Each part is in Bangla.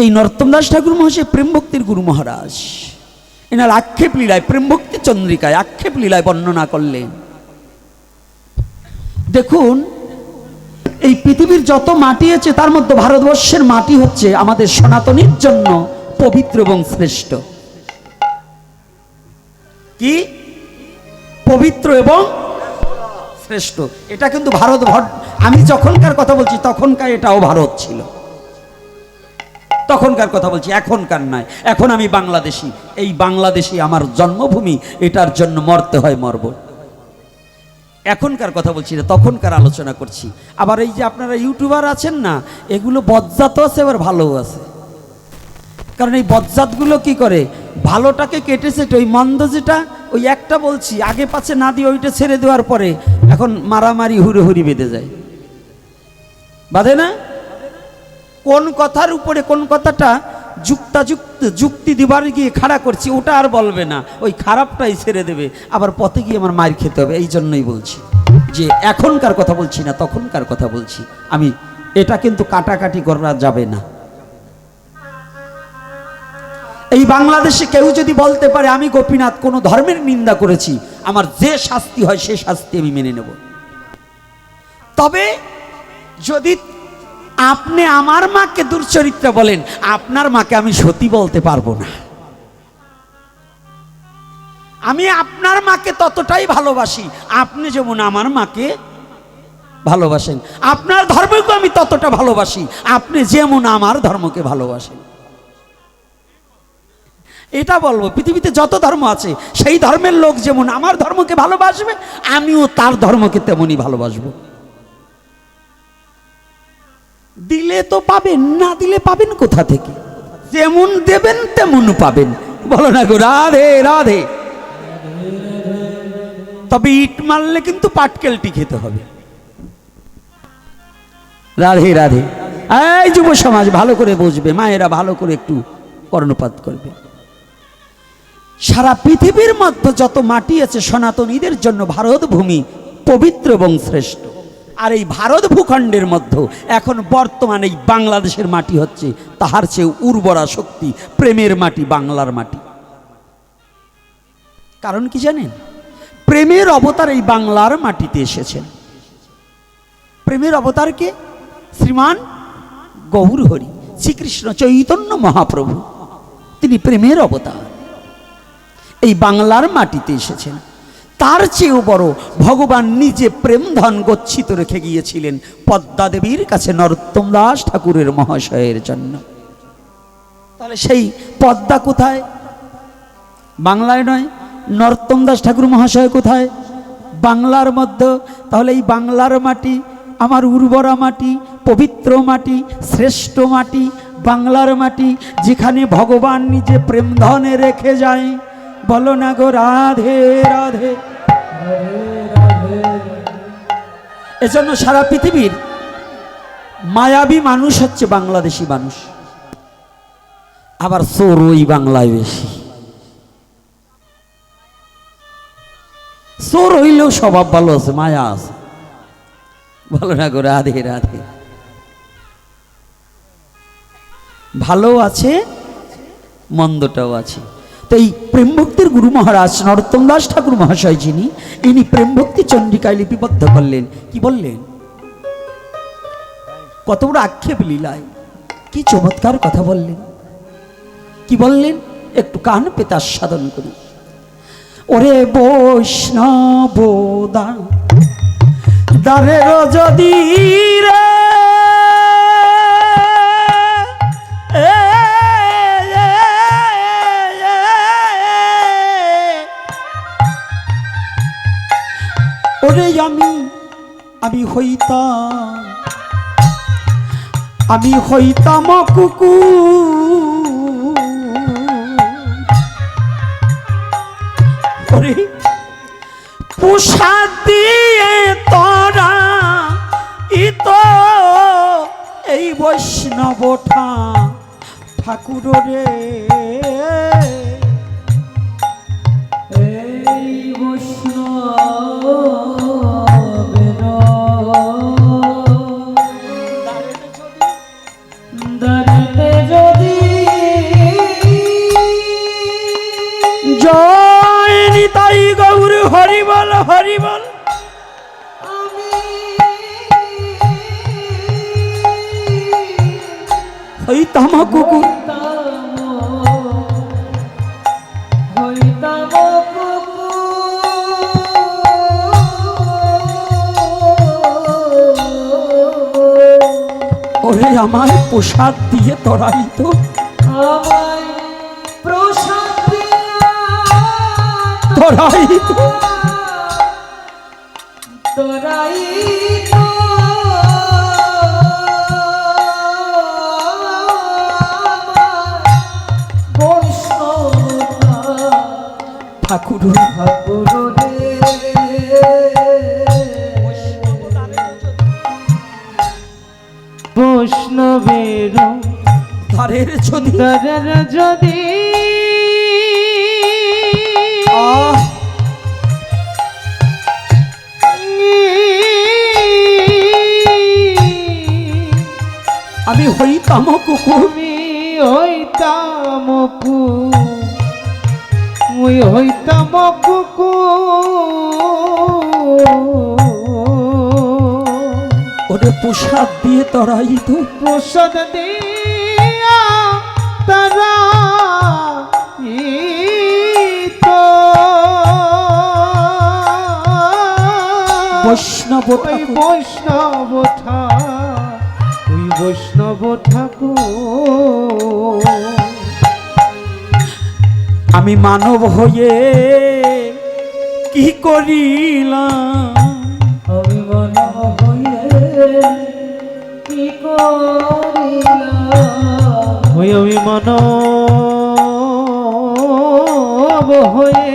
এই নরোত্তম দাস ঠাকুর মহাশয় প্রেম ভক্তির গুরু মহারাজ, এনার আক্ষেপ লীলায়, প্রেম ভক্তি চন্দ্রিকায় আক্ষেপ লীলায় বর্ণনা করলেন। দেখুন, এই পৃথিবীর যত মাটি আছে তার মধ্যে ভারতবর্ষের মাটি হচ্ছে আমাদের সনাতনীর জন্য পবিত্র এবং শ্রেষ্ঠ। কি পবিত্র এবং শ্রেষ্ঠ, এটা কিন্তু ভারত, আমি যখনকার কথা বলছি তখনকার এটাও ভারত ছিল, তখনকার কথা বলছি, এখনকার নয়। এখন আমি বাংলাদেশি, এই বাংলাদেশি আমার জন্মভূমি, এটার জন্য মরতে হয়, মরব। এখনকার কথা বলছি না, তখনকার আলোচনা করছি। আবার এই যে আপনারা ইউটিউবার আছেন না, এগুলো বজ্জাতও আছে আবার ভালোও আছে। কারণ এই বজ্জাতগুলো কি করে, ভালোটাকে কেটেছে, ওই মন্দ যেটা, ওই একটা বলছি আগে পাছে না দিয়ে ওইটা ছেড়ে দেওয়ার পরে এখন মারামারি হুড়োহুড়ি বেঁধে যায়, বাঁধে না? কোন কথার উপরে কোন কথাটা যুক্তি দিবার গিয়ে খাড়া করছি, ওটা আর বলবে না, ওই খারাপটাই ছেড়ে দেবে, আবার পথে গিয়ে আমার মার খেতে হবে। এই জন্যই বলছি যে এখনকার কথা বলছি না, তখনকার কথা বলছি আমি। এটা কিন্তু কাটাকাটি করা যাবে না। এই বাংলাদেশে কেউ যদি বলতে পারে আমি গোপীনাথ কোনো ধর্মের নিন্দা করেছি, আমার যে শাস্তি হয় সে শাস্তি আমি মেনে নেব। তবে যদি আপনি আমার মাকে দুর্চরিত্রা বলেন, আপনার মাকে আমি সতী বলতে পারবো না। আমি আপনার মাকে ততটাই ভালোবাসি, আপনি যেমন আমার মাকে ভালোবাসেন। আপনার ধর্মকে আমি ততটা ভালোবাসি, আপনি যেমন আমার ধর্মকে ভালোবাসেন। এটা বলবো, পৃথিবীতে যত ধর্ম আছে সেই ধর্মের লোক যেমন আমার ধর্মকে ভালোবাসবে, আমিও তার ধর্মকে তেমনই ভালোবাসবো। দিলে তো পাবেন, না দিলে পাবেন কোথা থেকে? যেমন দেবেন তেমন পাবেন। বলো না গো রাধে রাধে। তবে ইট মারলে কিন্তু পাটকেলটি খেতে হবে। রাধে রাধে। এই যুব সমাজ ভালো করে বুঝবে, মায়েরা ভালো করে একটু কর্ণপাত করবে। সারা পৃথিবীর মধ্যে যত মাটি আছে সনাতনীদের জন্য ভারত ভূমি পবিত্র এবং শ্রেষ্ঠ। আর এই ভারত ভূখণ্ডের মধ্যে এখন বর্তমানে এই বাংলাদেশের মাটি হচ্ছে তাহার চেয়ে উর্বরা শক্তি, প্রেমের মাটি, বাংলার মাটি। কারণ কি জানেন? প্রেমের অবতার এই বাংলার মাটিতে এসেছেন। প্রেমের অবতারকে শ্রীমান গৌর হরি শ্রীকৃষ্ণ চৈতন্য মহাপ্রভু, তিনি প্রেমের অবতার এই বাংলার মাটিতে এসেছেন। তার চেয়েও বড় ভগবান নিজে প্রেম ধন গচ্ছিত রেখে গিয়েছিলেন পদ্মা দেবীর কাছে নরোত্তম দাস ঠাকুরের মহাশয়ের জন্য। তাহলে সেই পদ্মা কোথায়? বাংলায় নয়। নরোত্তম দাস ঠাকুর মহাশয় কোথায়? বাংলার মধ্যে। তাহলে এই বাংলার মাটি আমার উর্বরা মাটি, পবিত্র মাটি, শ্রেষ্ঠ মাটি, বাংলার মাটি, যেখানে ভগবান নিজে প্রেম ধনে রেখে যায়। বলো না গো রাধে রাধে। এজন্য সারা পৃথিবীর মায়াবী মানুষ হচ্ছে বাংলাদেশি মানুষ। আবার চোর ওই বাংলায় বেশি। চোর হইলেও স্বভাব ভালো আছে, মায়া আছে। বলো না গো রাধে রাধে। ভালো আছে, মন্দটাও আছে। তো এই প্রেম ভক্তির গুরু মহারাজ নরোত্তম দাস ঠাকুর মহাশয় যিনি, ইনি প্রেম ভক্তি চন্ডিকায় লিপিবদ্ধ করলেন। কি বললেন? কত বড় আক্ষেপ লীলায়, কি চমৎকার কথা বললেন। কি বললেন? একটু কান পেতে আস্বাদন করি। ওরে বৈষ্ণব দ্বারের যদি রে ওরে আমি হইতাম কুকুর, ওরে পোষা দিয়ে তোরা ইতো এই বৈষ্ণব ঠাকুর রে, এই বৈষ্ণব যদি হরি বল হরি বল। হইতাম কুকুর ওরে আমায় প্রসাদ দিয়ে তরাইত, তরাইত ঠাকুর বৈষ্ণবের ধারের যদি যদি আমি হইতাম কুকুর, আমি হইতাম মুই হইতাম ওরে প্রসাদ দিয়ে তরাইত, প্রসাদ দিয়া তারা বৈষ্ণব বৈষ্ণব ওই বৈষ্ণব ঠাকুর। আমি মানব হয়ে কি করিলাম, আমি মানব হয়ে কি করিলাম, ওই আমি মানব হয়ে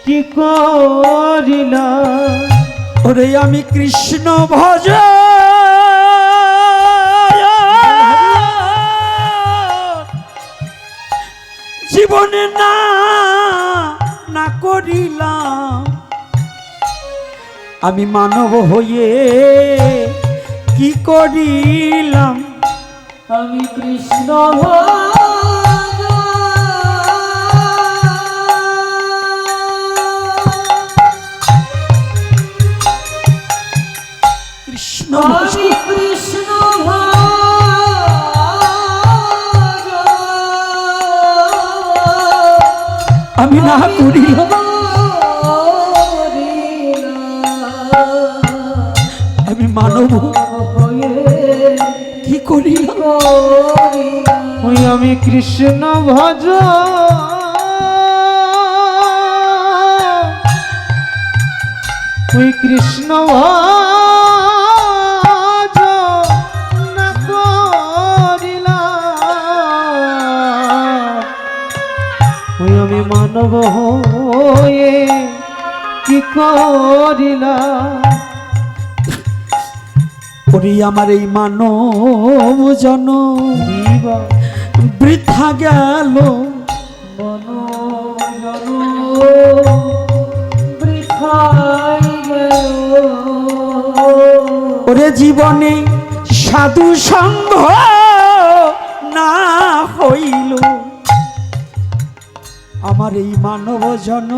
কি করিলাম। ওরে আমি কৃষ্ণ ভজ জীবনে না না করিলাম, আমি মানব হয়ে কি করিলাম, আমি কৃষ্ণ কৃষ্ণ কৃষ্ণ আমি না করিলাম, আমি মানব কি করিলাম, ওই আমি কৃষ্ণ ভজ ওই কৃষ্ণ ভজ না করিলাম, ওই আমি মানব হয়ে কি করিলাম। ওরে আমার এই মানব জন বৃথা গেল, ওরে জীবনে সাধু সঙ্গ না হইল, আমার এই মানব জন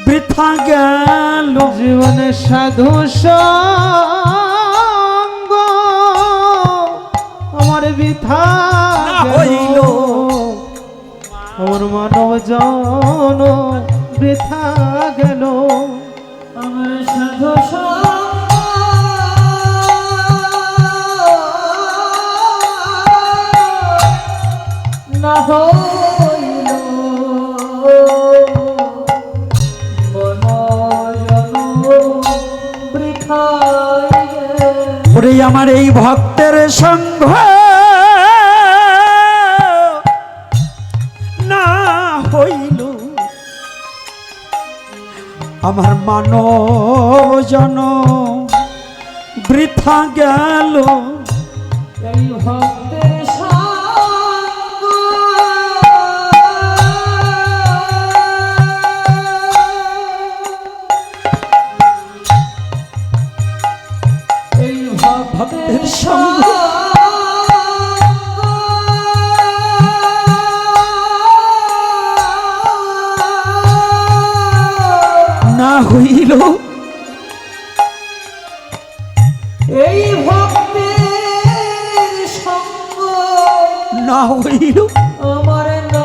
বৃথা গেল, জীবনে সাধু সঙ্গ আমার বৃথা হইল, আমার মানব জন বৃথা গেল, আমার সাধু না হইল, ওরে আমার এই ভক্তের সঙ্গ না হইল, আমার মানব জন বৃথা গেল, এই ভক্তের সঙ্গ এই ভক্তের সঙ্গ হইল এই ভক্তের সঙ্গ না হইল আমার না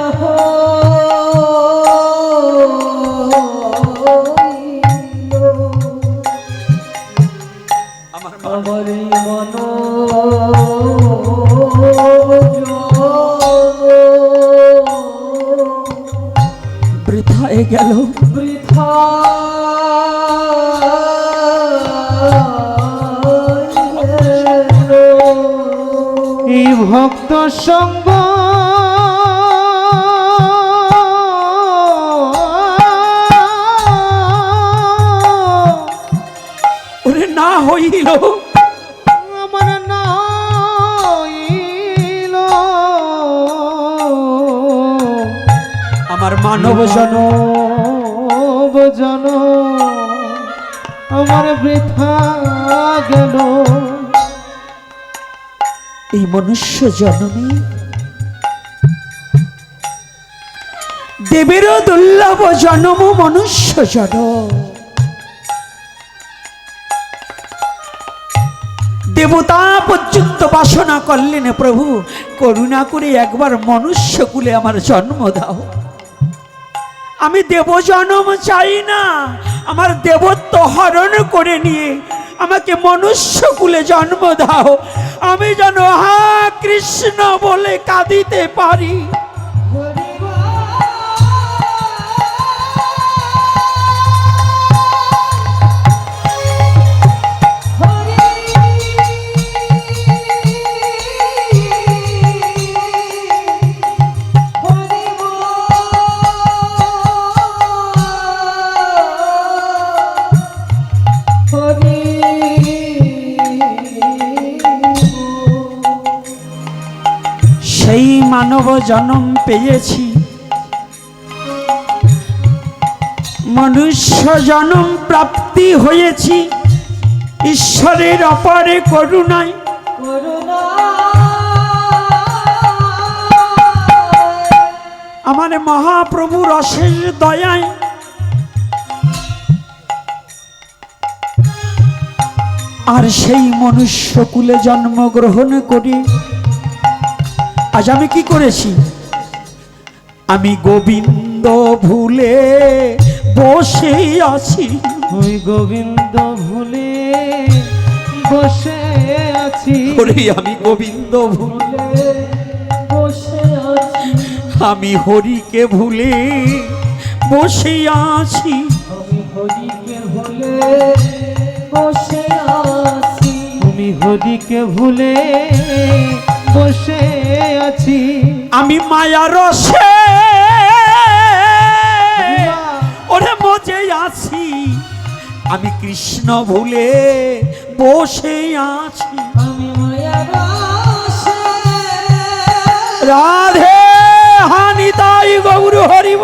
আমার এই মন বৃথায় গেল বৃথা এই ভক্ত সঙ্গ ওরে না হইল আমার না হইল আমার মানব জন জন আমার বৃথা গেল এই মনুষ্য জন্মে দেবেরও দুর্লভ জন্ম মনুষ্য জন্ম দেবতা পর্যন্ত বাসনা করলেন প্রভু করুণা করে একবার মনুষ্য কুলে আমার জন্ম দাও আমি দেব জন্ম চাই না আমার দেবত্ব হরণ করে নিয়ে আমাকে মনুষ্য কুলে জন্ম দাও আমি যেন হা কৃষ্ণ বলে কাঁদিতে পারি সেই মানব জন্ম পেয়েছি মনুষ্য জন্ম প্রাপ্তি হয়েছি ঈশ্বরের অপারে করুণায় আমার মহাপ্রভুর অশেষ দয়ায় আর সেই মনুষ্য কুলে জন্মগ্রহণ করে আজ আমি কি করেছি আমি গোবিন্দ ভুলে বসে আছি ওই গোবিন্দ ভুলে বসে আছি ওরে আমি গোবিন্দ ভুলে বসে আছি আমি হরিকে ভুলে বসে আছি আমি হরিকে ভুলে বসে আছি তুমি হরিকে ভুলে বসে আছি আমি মায়া রসে ওরে মজে আছি আমি কৃষ্ণ ভুলে বসে আছি আমি মায়া রসে রাধে হানি তাই গৌর হরিব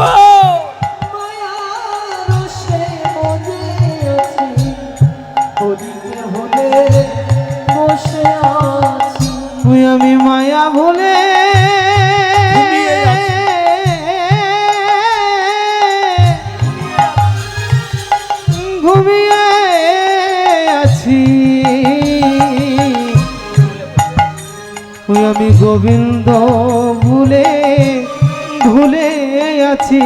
মায়া রসে মজে আছি হরিকে ভুলে বসে আছি আমি মায়া ভুলে ঘুমিয়ে আছি। ঘুমিয়ে আছি আমি গোবিন্দ ভুলে ভুলে আছি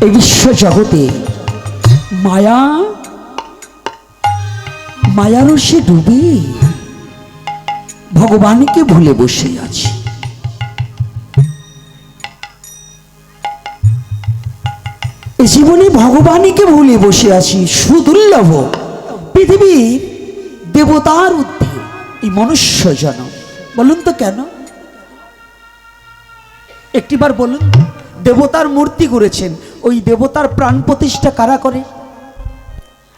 এই বিশ্ব জগতে মায়া মায়ারসে ডুবে ভগবানকে ভুলে বসে আছি এই জীবনে ভগবানকে ভুলে বসে আছি সুদুর্লভ পৃথিবীর দেবতার ঊর্ধ্বে এই মনুষ্য জন্ম বলুন তো কেন একটিবার বলুন দেবতার মূর্তি করেছেন ওই দেবতার প্রাণ প্রতিষ্ঠা কারা করে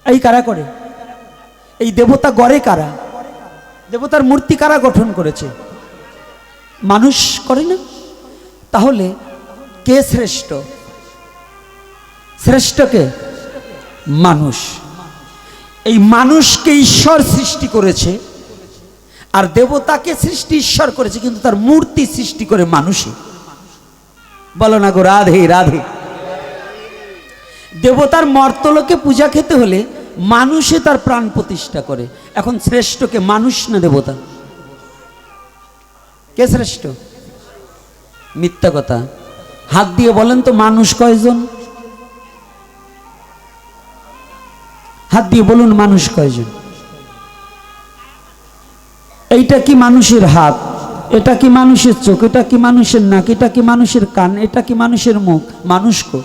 এই কারা করে এই দেবতা গড়ে কারা দেবতার মূর্তি কারা গঠন করেছে মানুষ করে না তাহলে কে শ্রেষ্ঠ শ্রেষ্ঠ কে মানুষ এই মানুষকে ঈশ্বর সৃষ্টি করেছে আর দেবতাকে সৃষ্টি ঈশ্বর করেছে, কিন্তু তার মূর্তি সৃষ্টি করে মানুষে। বলো না গো রাধে রাধে। দেবতার মর্তলোকে পূজা খেতে হলে মানুষে তার প্রাণ প্রতিষ্ঠা করে। এখন শ্রেষ্ঠকে মানুষ না দেবতা? কে শ্রেষ্ঠ? মিথ্যা কথা। হাত দিয়ে বলেন তো মানুষ কয়জন? হাত দিয়ে বলুন মানুষ কয়জন? এইটা কি মানুষের হাত? এটা কি মানুষের চোখ? এটা কি মানুষের নাক? এটা কি মানুষের কান? এটা কি মানুষের মুখ? মানুষ কো?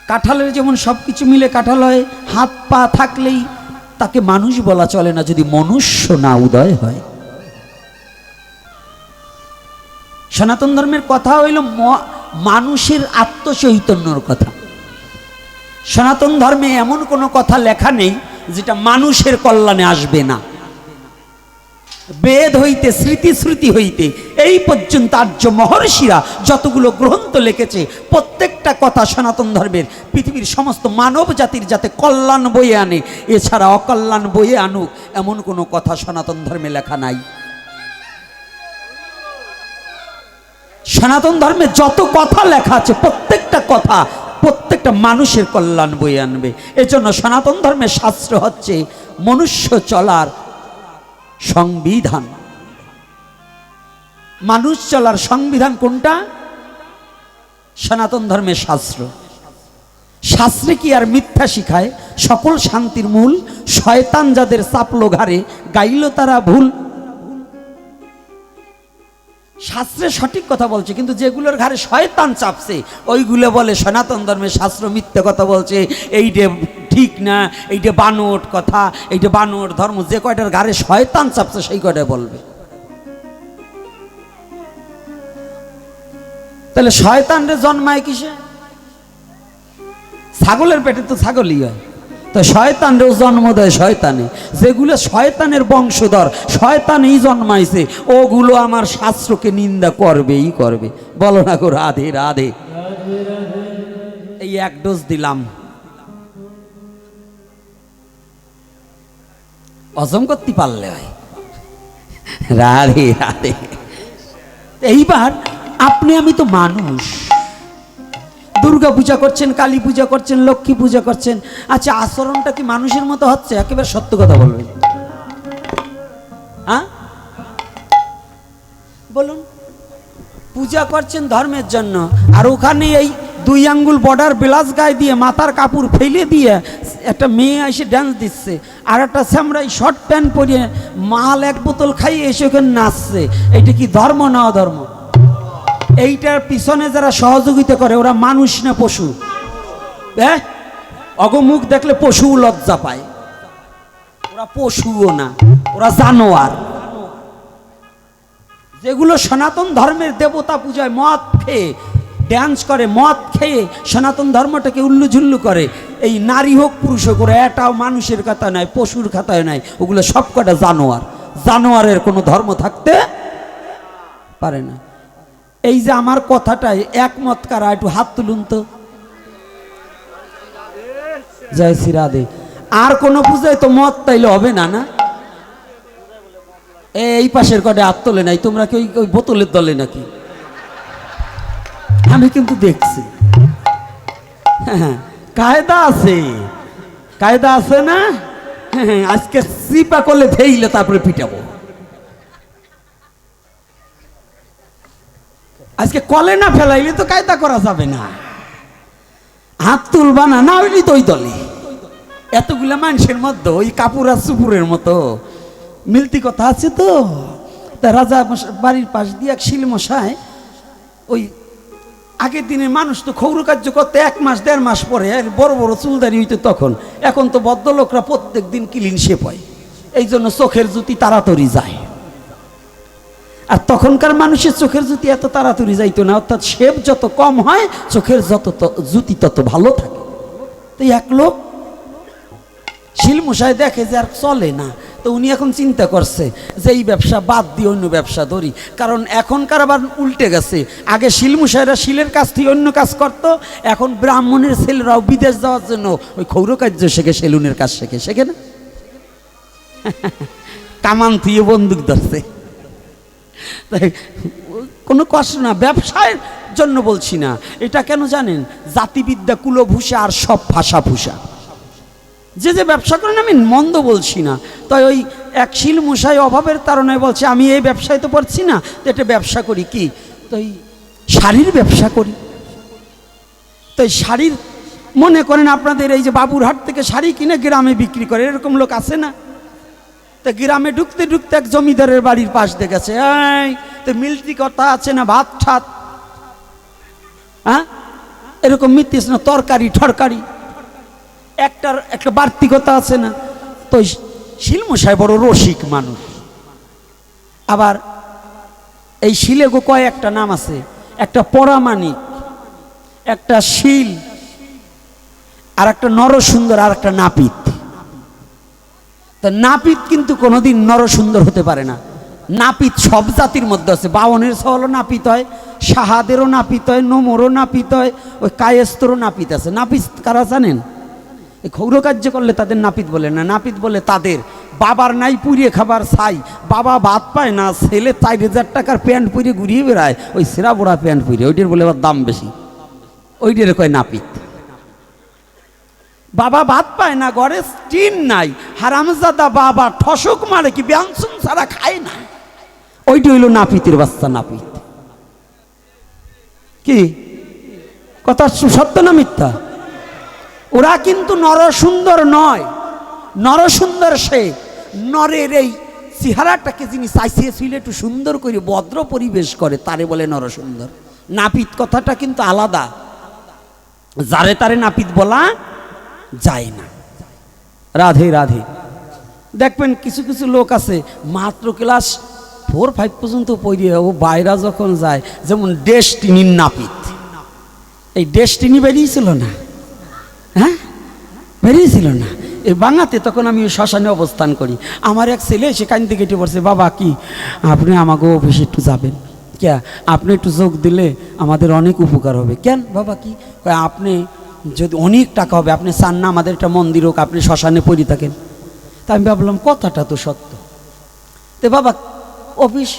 কাঁঠালের যেমন সবকিছু মিলে কাঁঠাল হয়, হাত পা থাকলেই তাকে মানুষ বলা চলে না যদি মনুষ্য না উদয় হয়। সনাতন ধর্মের কথা হইল মানুষের আত্মচৈতন্যর কথা। সনাতন ধর্মে এমন কোনো কথা লেখা নেই যেটা মানুষের কল্যাণে আসবে না। বেদ হইতে স্মৃতি শ্রুতি হইতে এই পর্যন্ত আর্য মহর্ষিরা যতগুলো গ্রন্থ লিখেছে, প্রত্যেকটা কথা সনাতন ধর্মের পৃথিবীর সমস্ত মানব জাতির যাতে কল্যাণ বয়ে আনে, এছাড়া অকল্যাণ বয়ে আনুক এমন কোনো কথা সনাতন ধর্মে লেখা নাই। সনাতন ধর্মে যত কথা লেখা আছে প্রত্যেকটা কথা প্রত্যেকটা মানুষের কল্যাণ বয়ে আনবে। এজন্য সনাতন ধর্মের শাস্ত্র হচ্ছে মনুষ্য চলার সংবিধান। মানুষ চলার সংবিধান কোনটা? সনাতন ধর্মের শাস্ত্র। শাস্ত্রে কি আর মিথ্যা শিখায়? সকল শান্তির মূল শয়তান যাদের চাপলো ঘাড়ে, গাইল তারা ভুল। শাস্ত্রে সঠিক কথা বলছে, কিন্তু যেগুলোর ঘাড়ে শয়তান চাপছে ওইগুলো বলে সনাতন ধর্মের শাস্ত্র মিথ্যে কথা বলছে, এইটা ঠিক না, এইটা বানর কথা, এইটা বানর ধর্ম। যে কয়টার ঘাড়ে শয়তান চাপছে সেই কয়টা বলবে। তাহলে শয়তানরে জন্মায় কিসে? ছাগলের পেটে তো ছাগলই হয়, তো শয়তানরেও জন্ম দেয় শয়তানে। যেগুলো শয়তানের বংশধর, শয়তানই জন্মাইছে, ওগুলো আমার শাস্ত্রকে নিন্দা করবেই করবে। বলো না গো রাধে রাধে। এই এক ডোজ দিলাম, হজম করতে পারলে হয়। রাধে রাধে। এইবার আপনি আমি তো মানুষ, দুর্গা পূজা করছেন, কালী পূজা করছেন, লক্ষ্মী পূজা করছেন। আচ্ছা, আচরণটা কি মানুষের মতো হচ্ছে? একেবারে সত্য কথা বলবেন, হ্যাঁ বলুন। পূজা করছেন ধর্মের জন্য, আর ওখানে এই 2 আঙ্গুল বর্ডার ব্লাউজ গায়ে দিয়ে মাথার কাপড় ফেলে দিয়ে একটা মেয়ে এসে ড্যান্স দিচ্ছে, আর একটা স্যামরাই শর্ট প্যান্ট পরিয়ে মাল 1 বোতল খাইয়ে এসে ওখানে নাচছে। এইটা কি ধর্ম না অধর্ম? এইটার পিছনে যারা সহযোগিতা করে ওরা মানুষ না পশু? হ্যাঁ, অগমুখ দেখলে পশু লজ্জা পায়। ওরা পশুও না, ওরা জানোয়ার। যেগুলো সনাতন ধর্মের দেবতা পূজায় মদ খেয়ে ড্যান্স করে, মদ খেয়ে সনাতন ধর্মটাকে উল্লুঝুল্লু করে, এই নারী হোক পুরুষ হোক, ওরা এটাও মানুষের কথা নয়, পশুর খাতায় নয়, ওগুলো সব কটা জানোয়ার। জানোয়ারের কোনো ধর্ম থাকতে পারে না। এই যে আমার কথাটাই একমত কারা? একটু হাত তুলুন তো। জয় শ্রী রাধে। আর কোন পূজায় তো মত তাইলে হবে না, না? এই পাশের কটে হাত তোলে নাই, তোমরা কি ওই বোতলের দলে নাকি? আমি কিন্তু দেখছি কায়দা আছে, কায়দা আছে না? আজকে সিপা করলে ফেইলে তারপরে পিটাবো। আজকে কলে না ফেলাইলে তো কায়দা করা যাবে না। হাত তুলবা না, না হইলি তো ওই দলে। এতগুলা মানুষের মধ্যে ওই কাপুর আর সুপুরের মতো মিলতি কথা আছে তো। তা রাজা বাড়ির পাশ দিয়ে এক শিল মশাই, ওই আগের দিনের মানুষ তো ক্ষৌর কার্য করতে 1 মাস 1.5 মাস পরে বড় বড় চুলদারি হইতো তখন। এখন তো ভদ্রলোকরা প্রত্যেক দিন ক্লিন শেপ হয়, এই জন্য চোখের জুতি তাড়াতাড়ি যায়। আর তখনকার মানুষের চোখের জুতি এত তাড়াতাড়ি যাইতো না, অর্থাৎ শেপ যত কম হয় চোখের জুতি তত ভালো থাকে। তো এক লোক শিলমশাই দেখে যে আর চলে না, তো উনি এখন চিন্তা করছে যে এই ব্যবসা বাদ দিয়ে অন্য ব্যবসা ধরি। কারণ এখনকার আবার উল্টে গেছে, আগে শিলমশাইরা শিলের কাজ থেকে অন্য কাজ করতো, এখন ব্রাহ্মণের ছেলেরাও বিদেশ যাওয়ার জন্য ওই ক্ষৌর কার্য শেখে, সেলুনের কাজ শেখে, শেখে না? কামান থুয়ে বন্দুক ধরছে। তাই কোনো কষ্ট না, ব্যবসায়ের জন্য বলছি না। এটা কেন জানেন? জাতিবিদ্যা কুলভূষা আর সব ভাষা ভূষা। যে যে ব্যবসা করেন আমি মন্দ বলছি না। তাই ওই এক শিল মশাই অভাবের তাড়নায় বলছে আমি এই ব্যবসায় তো পারছি না, তো এটা ব্যবসা করি। কি? তো এই শাড়ির ব্যবসা করি। তো এই শাড়ির, মনে করেন আপনাদের এই যে বাবুরহাট থেকে শাড়ি কিনে গ্রামে বিক্রি করে, এরকম লোক আছে না? তো গ্রামে ঢুকতে ঢুকতে এক জমিদারের বাড়ির পাশ দিয়ে গেছে, এই তো মিলতি কথা আছে না, ভাত ঠাত, হ্যাঁ এরকম মিতিস না, তরকারি ঠরকারি একটা বাড়তি কথা আছে না? তো শিলমশাই বড় রসিক মানুষ। আবার এই শিলে গো কয়েকটা নাম আছে, একটা পরামানিক, একটা শিল, আর একটা নরসুন্দর, আর একটা নাপিত। তা নাপিত কিন্তু কোনোদিন নরসুন্দর হতে পারে না। নাপিত সব জাতির মধ্যে আছে। বাওনের সহলও নাপিত হয়, সাহাদেরও নাপিত হয়, নোমরও নাপিত হয়, ওই কায়েস্তরও নাপিত আছে। নাপিত কারা জানেন? এই ক্ষৌর কার্য করলে তাদের নাপিত বলে না, নাপিত বলে তাদের বাবার নাই পুড়িয়ে খাবার ছাই, বাবা ভাত পায় না, ছেলে 4,000 টাকার প্যান্ট পরিয়ে ঘুরিয়ে বেড়ায়, ওই সেরা বোড়া প্যান্ট পরিয়ে, ওইটার বলে আবার দাম বেশি, ওইটার কয় নাপিত। বাবা ভাত পায় না, ঘরে টিন নাই, হারামজাদা বাবা ঠসক মারে, কি ব্যাংসুন ছাড়া খায় না, ওইটা হইল নাপিতের বাচ্চা নাপিত। কি কথা সত্য না মিথ্যা? ওরা কিন্তু নরসুন্দর নয়, নরসুন্দর সে নরের এই চেহারাটাকে যিনি চাইছিয়েছিল একটু সুন্দর করে ভদ্র পরিবেশ করে, তারে বলে নরসুন্দর। নাপিত কথাটা কিন্তু আলাদা, যারে তারে নাপিত বলা যায় না। রাধে রাধে। দেখবেন কিছু কিছু লোক আছে মাত্র ক্লাস 4-5 পর্যন্ত পড়িয়ে ও বাইরা যখন যায়, যেমন ডেস্টিনির নাপিত। এই ডেস্টিনি বেরিয়েছিল না, হ্যাঁ বেরিয়েছিল না এই বাংলাতে, তখন আমি শ্মশানে অবস্থান করি। আমার এক ছেলে সেখান থেকে কেটে পড়ছে, বাবা কি আপনি আমাকে অফিসে একটু যাবেন? কে? আপনি একটু যোগ দিলে আমাদের অনেক উপকার হবে। কেন বাবা কি? আপনি যদি অনেক টাকা হবে, আপনি চান না আমাদের একটা মন্দির হোক, আপনি শ্মশানে পড়ে থাকেন। তা আমি ভাবলাম কথাটা তো সত্য। তো বাবা অফিস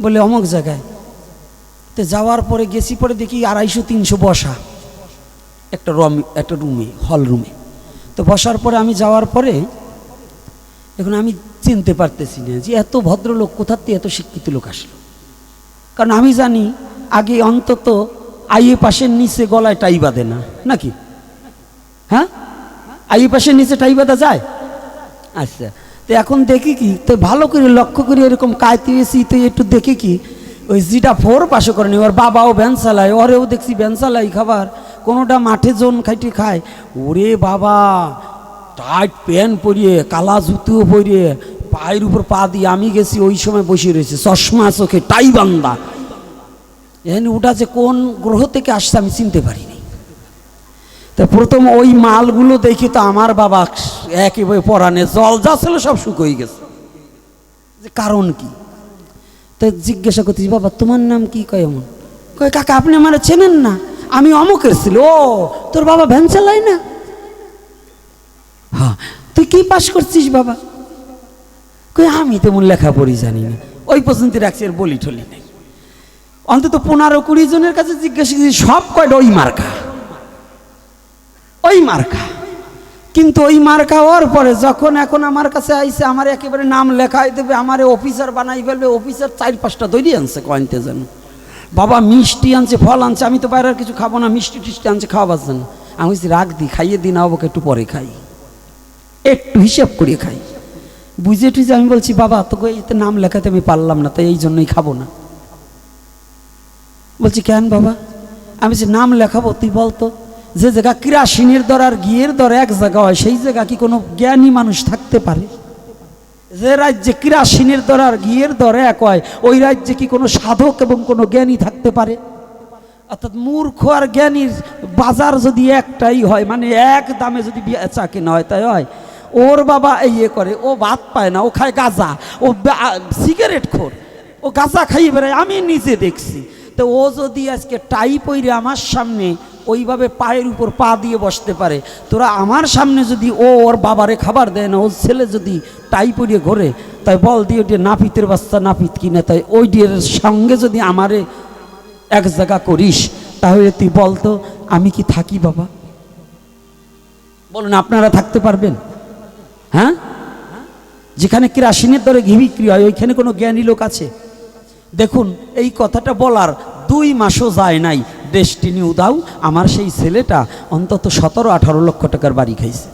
বলে অমুক জায়গায়। তো যাওয়ার পরে গেছি, পরে দেখি 250-300 বসা একটা রুমে, হল রুমে। তো বসার পরে আমি যাওয়ার পরে এখন আমি চিনতে পারতেছি না যে এত ভদ্রলোক কোথার থেকে এত শিক্ষিত লোক আসলো। কারণ আমি জানি আগে অন্তত আইএ পাশের নিচে গলায় টাই বাঁধে না, নাকি? হ্যাঁ, আইএ পাশের নিচে টাই বাঁধা যায়? আচ্ছা, তো এখন দেখি কি, তো ভালো করে লক্ষ্য করে এরকম কায়তে এসি, তো একটু দেখি কি ওই যেটা 4 পাশে করেনি, ওর বাবাও ভ্যান চালায়, ওরেও দেখছি ভ্যান চালাই খাবার, কোনোটা মাঠে জোন খাইতে খায়। ওরে বাবা, টাইট প্যান্ট পরিয়ে, কালা জুতো পরিয়ে, পায়ের উপর পা দিয়ে, আমি গেছি ওই সময় বসে রয়েছে, চশমা চোখে, টাই বান্দা। এখানে ওটা যে কোন গ্রহ থেকে আসছে আমি চিনতে পারিনি। তো প্রথম ওই মালগুলো দেখি তো আমার বাবা একেবারে পরানে জল যা ছিল সব শুকিয়ে গেছে। যে কারণ কি? তো জিজ্ঞাসা করতেছি, বাবা তোমার নাম কি? কয় এমন। কয় কাকা আপনি আমার চেনেন না? আমি অমুকের ছিল। ও তোর বাবা ভ্যান চালায় না? হ্যাঁ। তুই কি পাস করছিস বাবা? কই আমি তেমন লেখাপড়ি জানি না। ওই পর্যন্ত রাখছি, আর বলি ঠলি নেই। অন্তত 15-20 জনের কাছে জিজ্ঞাসা করছি, সব কয়টা ওই মার্কা, ওই মার্কা। কিন্তু ওই মার্কা হওয়ার পরে যখন এখন আমার কাছে আইসে, আমার একেবারে নাম লেখাই দেবে, আমার অফিসার বানাই ফেলবে। অফিসার 4-5টা দৈরি আনছে, কয়েনতে যেন বাবা মিষ্টি আনছে, ফল আনছে। আমি তো বাইরে আর কিছু খাবো না, মিষ্টি টিষ্টি আনছে খাওয়াবার জন্য। আমি বলছি রাখ দি, খাইয়ে দিন আমাকে, একটু পরে খাই, একটু হিসাব করে খাই, বুঝে টুঝে। আমি বলছি বাবা তোকে এতে নাম লেখাতে আমি পারলাম না, তাই এই জন্যই খাবো না। বলছি কেন বাবা? আমি বলছি নাম লেখাবো, তুই বলতো যে জায়গা কিরাসিনের দর আর ঘিয়ের দর এক জায়গা হয়, সেই জায়গা কি কোনো জ্ঞানী মানুষ থাকতে পারে? যে রাজ্যে কিরাসিনের দর আর ঘিয়ের দর এক হয়, ওই রাজ্যে কি কোনো সাধক এবং কোনো জ্ঞানী থাকতে পারে? অর্থাৎ মূর্খ আর জ্ঞানীর বাজার যদি একটাই হয়, মানে এক দামে যদি বেচা কেনা হয়, তাই হয়। ওর বাবা ইয়ে করে, ও ভাত পায় না, ও খায় গাঁজা, ও সিগারেট খোর, ও গাঁজা খাইয়ে বেড়ায়, আমি নিজে দেখছি। তো ও যদি আজকে টাই পইরে আমার সামনে ওইভাবে পায়ের উপর পা দিয়ে বসতে পারে, তোরা আমার সামনে যদি ও ওর বাবারে খাবার দেয় না, ওর ছেলে যদি টাই পরিয়ে ঘোরে, তাই বল দিয়ে ওটি নাপিতের বাচ্চা নাপিত কিনা, তাই ওই ডিয়ের সঙ্গে যদি আমারে এক জায়গা করিস তাহলে তুই বলতো আমি কি থাকি বাবা? বলুন আপনারা থাকতে পারবেন? হ্যাঁ, যেখানে কেরাসিনের দরে ঘি বিক্রি হয় ওইখানে কোনো জ্ঞানী লোক আছে? দেখুন এই কথাটা বলার 2 মাসও যায় নাই, ডেস্টিনি উদাও আমার সেই ছেলেটা অন্তত 17-18 লক্ষ টাকার বাড়ি খাইছে।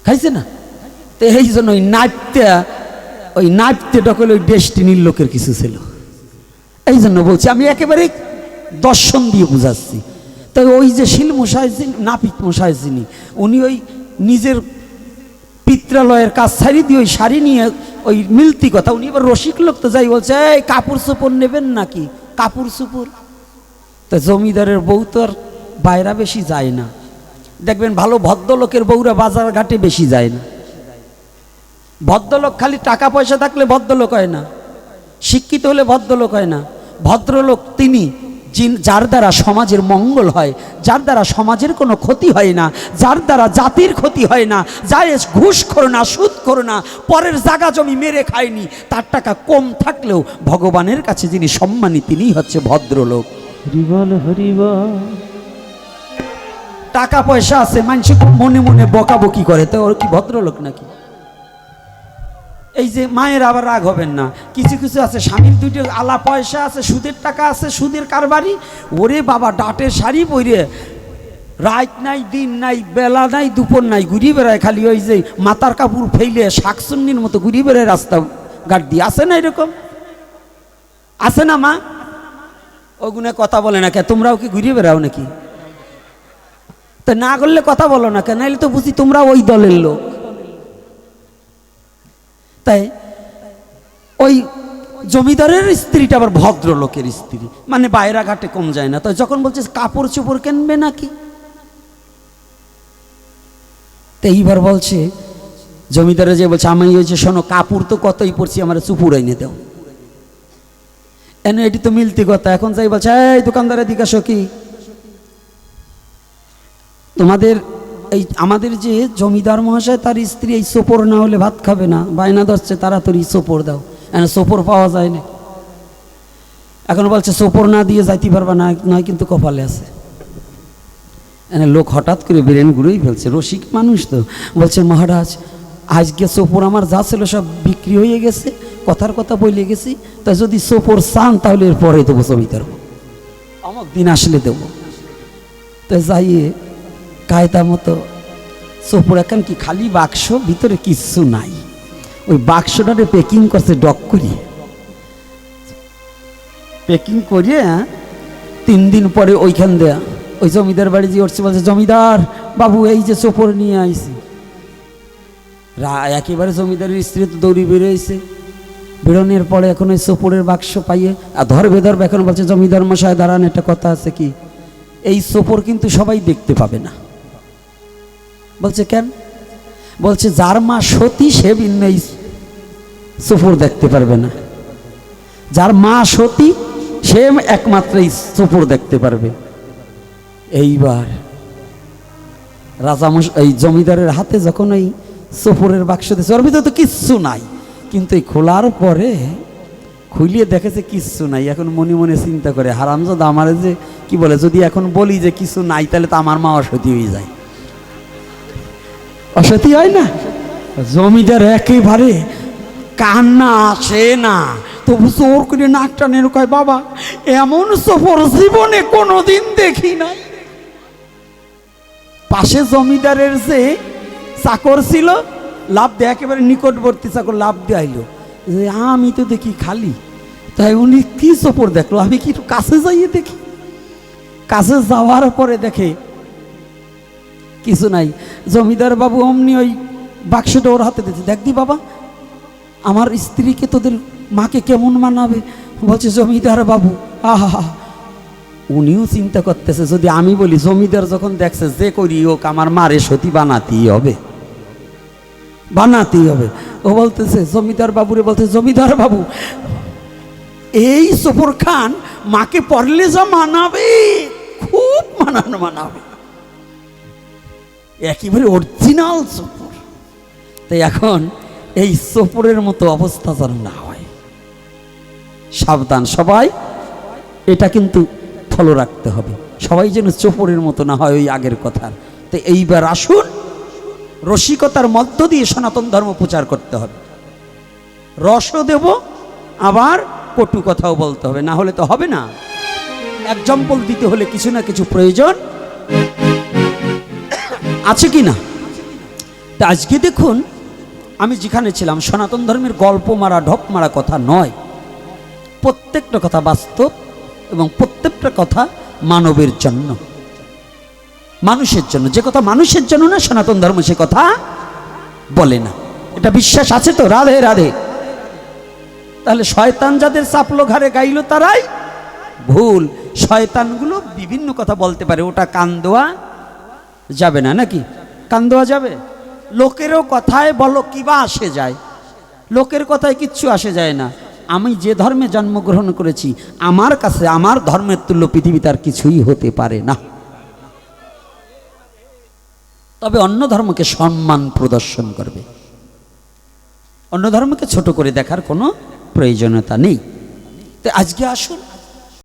খাইছে না? তো এই জন্য ওই নাচতে ডকলে ওই ডেস্টিনির লোকের কিছু ছিল। এই জন্য বলছি, আমি একেবারে দর্শন দিয়ে বুঝাচ্ছি। তাই ওই যে শিল মশাই নাপিত মশাই যিনি, উনি ওই নিজের পিত্রালয়ের কাজ ছাড়ি দিয়ে ওই শাড়ি নিয়ে ওই মিলতি কথা, উনি এবার রসিক লোক তো যাই বলছে এই কাপড় চোপড় নেবেন নাকি, কাপড় চোপড়। তা জমিদারের বউ তো আর বাইরা বেশি যায় না, দেখবেন ভালো ভদ্রলোকের বউরা বাজার ঘাটে বেশি যায় না। ভদ্রলোক খালি টাকা পয়সা থাকলে ভদ্রলোক হয় না, শিক্ষিত হলে ভদ্রলোক হয় না। ভদ্রলোক তিনি যার দ্বারা সমাজের মঙ্গল হয়, যার দ্বারা সমাজের কোনো ক্ষতি হয় না, যার দ্বারা জাতির ক্ষতি হয় না, যার ঘুষ করো না, সুদ করো না, পরের জায়গা জমি মেরে খায়নি, তার টাকা কম থাকলেও ভগবানের কাছে যিনি সম্মানী তিনিই হচ্ছে ভদ্রলোক। হরিবল হরিবল। টাকা পয়সা আছে, মানুষ মনে মনে বকাবকি করে, তো ওর কি ভদ্রলোক নাকি? এই যে মায়ের আবার রাগ হবেন না, কিছু কিছু আছে স্বামীর 2টো আলা পয়সা আছে, সুদের টাকা আছে, সুদের কারবারি, ওরে বাবা ডাটের শাড়ি পরে রাত নাই দিন নাই বেলা নাই দুপুর নাই ঘুরি বেড়ায়, খালি ওই যে মাথার কাপড় ফেলে শাকসুন্নির মতো ঘুরি বেড়ায় রাস্তা ঘাট দিয়ে। আছে না এরকম? আছে না মা? ওগুনে কথা বলে না কে? তোমরাও কি ঘুরিয়ে বেড়াও নাকি? তো না করলে কথা বলো না কেন? নাইলে তো বুঝি তোমরা ওই দলের লোক। তাই ওই জমিদারের স্ত্রীটা আবার ভদ্রলোকের স্ত্রী, মানে বাইরা ঘাটে কম যায় না। তো যখন বলছে কাপড় চোপড় কিনবে নাকি, তো এইবার বলছে জমিদারে যে বলছে আমি হয়েছে শোনো কাপড় তো কতই পড়ছি, আমার চুপুর এনে দাও। এনে এটি তো মিলতি কথা। এখন যাই বলছে এই দোকানদারের দিকে আসো, কি তোমাদের এই আমাদের যে জমিদার মহাশয় তার স্ত্রী এই সোপর না হলে ভাত খাবে না, বায়না ধরছে তাড়াতাড়ি সোপর দাও। এনে সোপর পাওয়া যায় না। এখন বলছে সোপর না দিয়ে যাইতে পারবা না, নয় কিন্তু কপালে আছে। এনে লোক হঠাৎ করে ব্রেন ঘুরেই ফেলছে, রসিক মানুষ তো, বলছে মহারাজ আজকে সোপর আমার যা ছিল সব বিক্রি হয়ে গেছে, কথার কথা বলে গেছি, তা যদি সোপর চান তাহলে এর পরে দেবো, জমিদার অমুক দিন আসলে দেবো। তো যাইয়ে কায়দা মতো সোপর এখন কি খালি বাক্স, ভিতরে কিচ্ছু নাই, ওই বাক্সটারে প্যাকিং করছে ডক করিয়ে, প্যাকিং করিয়ে 3 দিন পরে ওইখান দেয়া ওই জমিদার বাড়ি যে উঠছে, বলছে জমিদার বাবু এই যে সোপর নিয়ে আইছি। একেবারে জমিদারের স্ত্রী তো দৌড়ি বেরোইছে, বেরোনোর পরে এখন ওই সোপরের বাক্স পাইয়ে আর ধরবে। এখন বলছে জমিদার মশাই দাঁড়ান, একটা কথা আছে, কি এই সোপর কিন্তু সবাই দেখতে পাবে না। বলছে কেন? বলছে যার মা সতী সে ভিন্ন এই সোপর দেখতে পারবে না, যার মা সতী সে একমাত্র এই সোপর দেখতে পারবে। এইবার এই জমিদারের হাতে যখন এই সোপরের বাক্স দিয়েছে, ওর ভিতরে তো কিচ্ছু নাই, কিন্তু এই খোলার পরে খুলিয়ে দেখেছে কিচ্ছু নাই। এখন মনে মনে চিন্তা করে হারামজাদা আমার যে কি বলে, যদি এখন বলি যে কিছু নাই তাহলে তো আমার মা অসতী হয়ে যায়। অসতী হয় না? জমিদার একেবারে কান্না আসে না, তবু জোর করে নাক টানে কয় বাবা এমন সফর জীবনে কোনোদিন দেখি না। পাশে জমিদারের যে চাকর ছিল লাভ দেয়, একেবারে নিকটবর্তী চাকর লাভ দিয়ে আইলো যে আমি তো দেখি খালি। তাই উনি কি সফর দেখলো, আমি কি একটু কাছে যাইয়ে দেখি। কাছে যাওয়ার পরে দেখে কিছু নাই। জমিদার বাবু অমনি ওই বাক্সটা ওর হাতে দিয়েছে, দেখদি বাবা আমার স্ত্রীকে তোদের মাকে কেমন মানাবে। বলছে জমিদার বাবু আহা, উনিও চিন্তা করতেছে যদি আমি বলি, জমিদার যখন দেখছে যে করি হোক আমার মারে সতী বানাতেই হবে, বানাতেই হবে। ও বলতেছে জমিদার বাবুরে, বলতে জমিদার বাবু এই সফর খান মাকে পড়লে যা মানাবে, খুব মানাবে, একেবারে অরিজিনাল সফর। তাই এখন এই সোপরের মতো অবস্থা যেন না হয়। সাবধান সবাই, এটা কিন্তু ফলো রাখতে হবে, সবাই যেন চোপড়ের মতো না হয় ওই আগের কথার। তো এইবার আসুন, রসিকতার মধ্য দিয়ে সনাতন ধর্ম প্রচার করতে হবে। রসও দেব, আবার কটু কথাও বলতে হবে, না হলে তো হবে না। এক্সাম্পল দিতে হলে কিছু না কিছু প্রয়োজন আছে কি না। তা আজকে দেখুন, আমি যেখানে ছিলাম, সনাতন ধর্মের গল্প মারা ঢপ মারা কথা নয়, প্রত্যেকটা কথা বাস্তব এবং প্রত্যেকটা কথা মানবের জন্য, মানুষের জন্য। যে কথা মানুষের জন্য না, সনাতন ধর্ম সে কথা বলে না। এটা বিশ্বাস আছে তো? রাধে রাধে। তাহলে শয়তান যাদের চাপলো ঘাড়ে গাইলো তারাই ভুল। শয়তানগুলো বিভিন্ন কথা বলতে পারে, ওটা কান দেওয়া যাবে না। নাকি কান দেওয়া যাবে? লোকেরও কথায় বলো কি বা আসে যায়? লোকের কথায় কিচ্ছু আসে যায় না। আমি যে ধর্মে জন্মগ্রহণ করেছি, আমার কাছে আমার ধর্মের তুল্য পৃথিবীতে আর কিছুই হতে পারে না। তবে অন্য ধর্মকে সম্মান প্রদর্শন করবে, অন্য ধর্মকে ছোট করে দেখার কোনো প্রয়োজনীয়তা নেই। তো আজকে আসুন